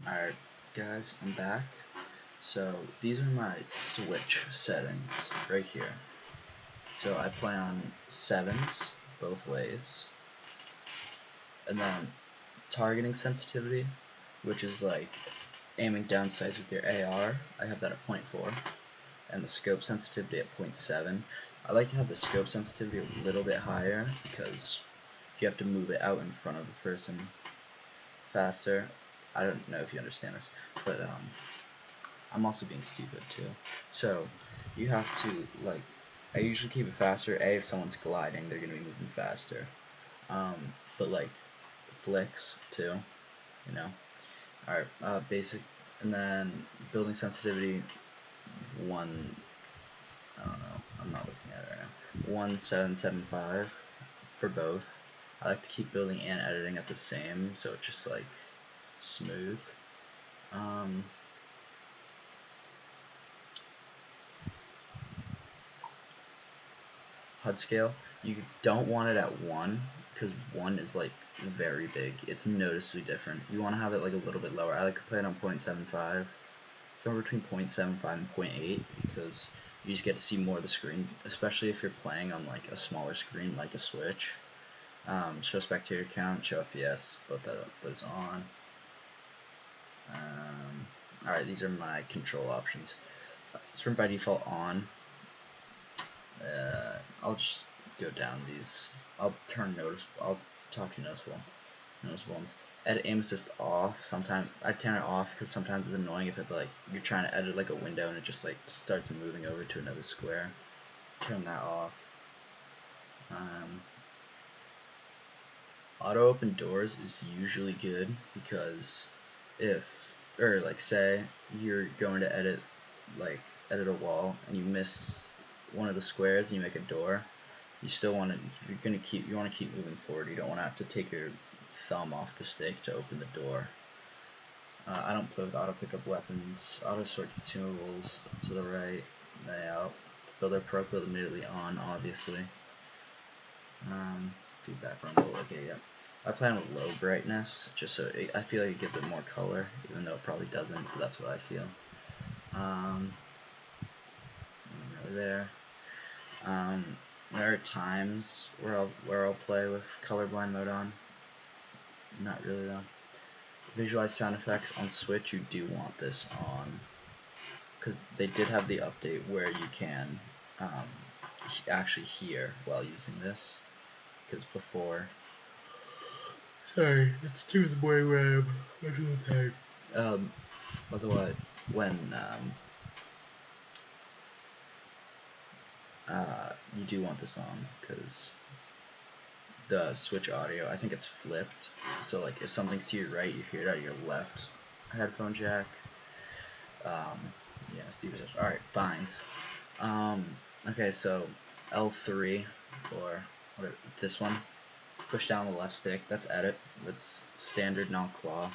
Alright guys, I'm back. So these are my switch settings right here. So I play on 7s both ways. And then targeting sensitivity, which is like aiming down sights with your AR, I have that at 0.4. And the scope sensitivity at 0.7. I like to have the scope sensitivity a little bit higher because you have to move it out in front of the person faster. I don't know if you understand this, but I'm also being stupid too. So you have to, like, I usually keep it faster. If someone's gliding, they're gonna be moving faster. But like flicks too, you know. Alright, basic, and then building sensitivity 1. I don't know. I'm not looking at it right now. 1775 for both. I like to keep building and editing at the same, so it's just like smooth. HUD scale, you don't want it at 1 because 1 is like very big. It's noticeably different. You want to have it like a little bit lower. I like to play it on 0.75, somewhere between 0.75 and 0.8, because you just get to see more of the screen, especially if you're playing on like a smaller screen like a Switch. Show spectator count, show FPS, both those on. Alright, these are my control options. Sprint by default on. I'll just go down these. I'll turn I'll talk to noticeable ones. Edit aim assist off. Sometimes I turn it off because sometimes it's annoying if it like you're trying to edit like a window and it just like starts moving over to another square. Turn that off. Auto open doors is usually good because like say you're going to edit a wall and you miss one of the squares and you make a door, you want to keep moving forward. You don't want to have to take your thumb off the stick to open the door. I don't play with auto pick up weapons, auto sort consumables to the right, layout, builder pro build immediately on, obviously. Feedback rumble, okay, yeah. I play on low brightness, just so I feel like it gives it more color, even though it probably doesn't, but that's what I feel. Really there. There are times where I'll play with colorblind mode on. Not really though. Visualize sound effects on Switch. You do want this on because they did have the update where you can actually hear while using this. Because before, sorry, it's 2 in the morning where I'm really tired. Otherwise, when you do want this on because the Switch audio, I think it's flipped. So like if something's to your right, you hear it out of your left headphone jack. Yeah, stupid stuff. Alright, binds. Okay, so L3 or this one. Push down the left stick. That's edit. That's standard, not claw.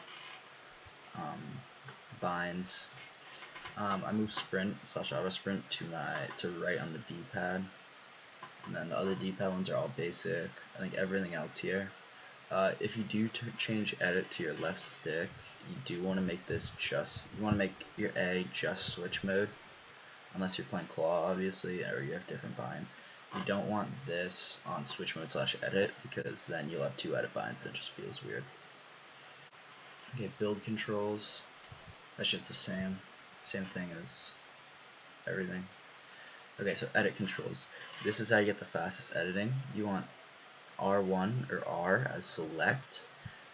Binds. I move sprint / auto sprint to right on the D-pad, and then the other D-pad ones are all basic. I think everything else here. If you do change edit to your left stick, you do want to make this you want to make your A just switch mode, unless you're playing claw obviously, or you have different binds. You don't want this on switch mode / edit because then you'll have 2 edit binds that just feels weird. Okay, build controls. That's just the same thing as everything. Okay, so edit controls. This is how you get the fastest editing. You want R1 or R as select,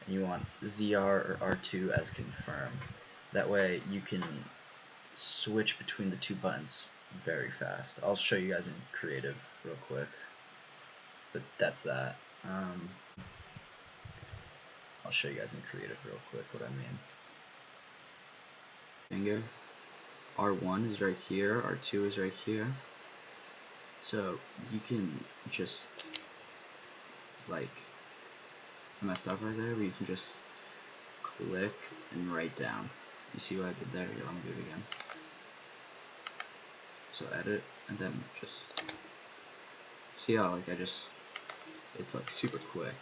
and you want ZR or R2 as confirm. That way you can switch between the 2 buttons very fast. I'll show you guys in creative real quick, but that's that. I'll show you guys in creative real quick what I mean. Finger. R1 is right here, R2 is right here. So you can just like, I messed up right there, but you can just click and write down. You see what I did there? Here, let me do it again. So edit, and then just see how like it's like super quick.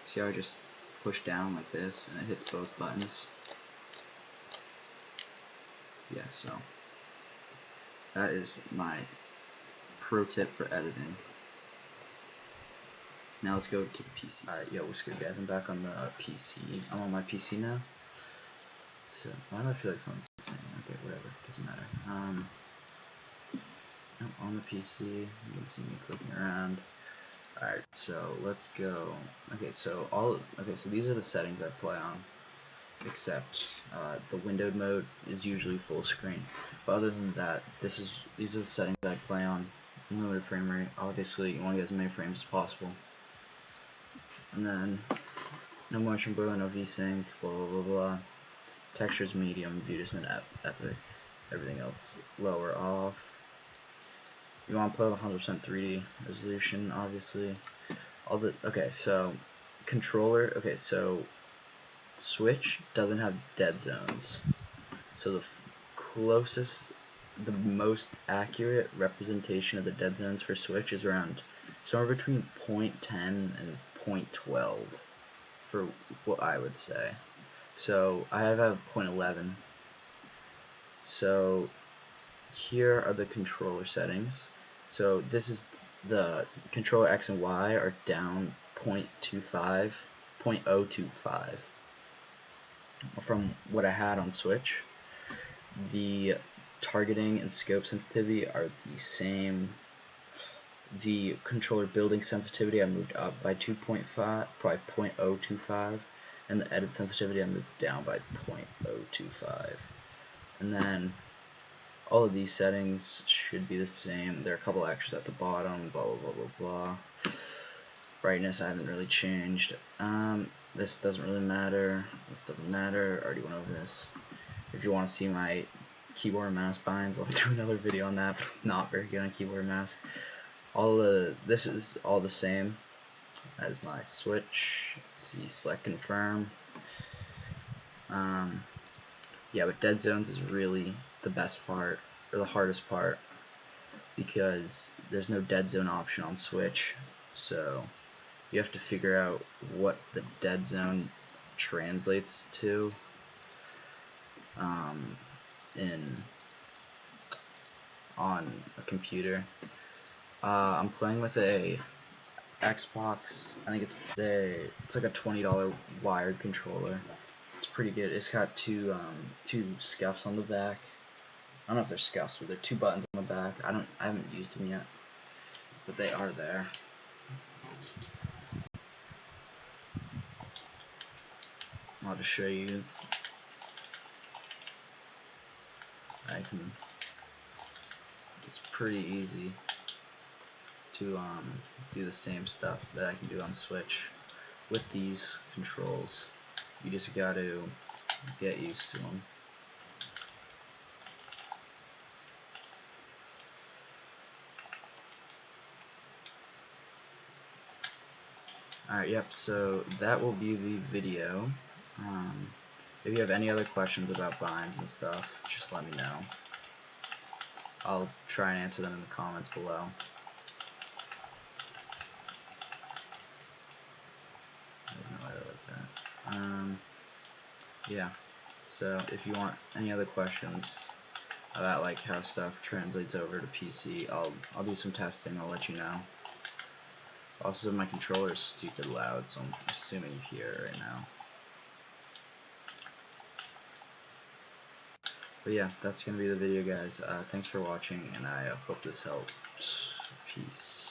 See how I just push down like this and it hits both buttons. Yeah, so that is my pro tip for editing. Now let's go to the PC. Alright, yo, what's good guys? I'm back on the PC. I'm on my PC now. So, why do I feel like something's missing? Okay, whatever, doesn't matter. I'm on the PC, you can see me clicking around. Alright, so let's go. Okay, so these are the settings I play on, except the windowed mode is usually full screen. But other than that, these are the settings that I play on. Unlimited frame rate. Obviously, you want to get as many frames as possible. And then no motion blur, no VSync, blah blah blah blah. Textures medium, view descent epic. Everything else lower off. You want to play with 100% 3D resolution, obviously. Okay, so controller. Okay, so Switch doesn't have dead zones. So the most accurate representation of the dead zones for Switch is around somewhere between 0.10 and 0.12 for what I would say. So I have a 0.11. So here are the controller settings. So this is the controller X and Y are down 0.25 from what I had on Switch. The targeting and scope sensitivity are the same. The controller building sensitivity I moved up by 2.5, probably 0.025, and the edit sensitivity I moved down by 0.025. And then all of these settings should be the same. There are a couple extras at the bottom, blah blah blah blah blah. Brightness I haven't really changed. This doesn't really matter. This doesn't matter. I already went over this. If you want to see my keyboard and mouse binds, I'll do another video on that, but I'm not very good on keyboard and mouse. This is all the same as my Switch. Let's see, select confirm. Yeah, but dead zones is really the best part, or the hardest part, because there's no dead zone option on Switch, so you have to figure out what the dead zone translates to on a computer. I'm playing with a Xbox. I think it's like a $20 wired controller. It's pretty good. It's got two scuffs on the back. I don't know if they're scuffs, but they're two buttons on the back. I haven't used them yet, but they are there. I'll just show you. It's pretty easy to do the same stuff that I can do on Switch with these controls. You just got to get used to them. Alright, yep, so that will be the video. If you have any other questions about binds and stuff, just let me know. I'll try and answer them in the comments below. There's no way like that. Yeah, so if you want any other questions about like how stuff translates over to PC, I'll do some testing. I'll let you know. Also, my controller is stupid loud, so I'm assuming you hear it right now. But yeah, that's gonna be the video, guys. Thanks for watching, and I hope this helped. Peace.